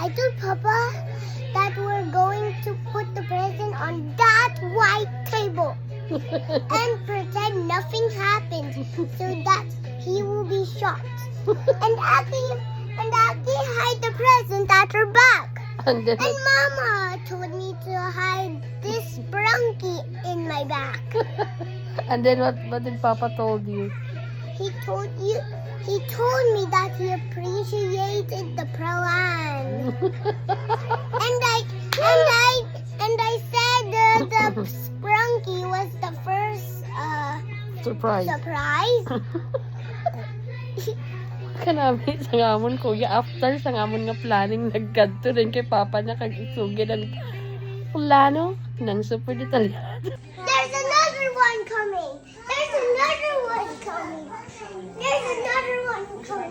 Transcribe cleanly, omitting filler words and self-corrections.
I told Papa that we're going to put the present on that white table and pretend nothing happened so that he will be shocked. And Aki hide the present at her back. And then, And Mama told me to hide this sprunky in my back. and then what did Papa told you? He told me that he appreciated the plan. and I said the sprunky was the first Surprise. surprise. Kanami sa ngamon kuya after sa ngamon nga planning naggadto rin kay Papa niya kag isugid ang plano ng super detalyado. There's another one coming. There's another one coming. There's another one coming.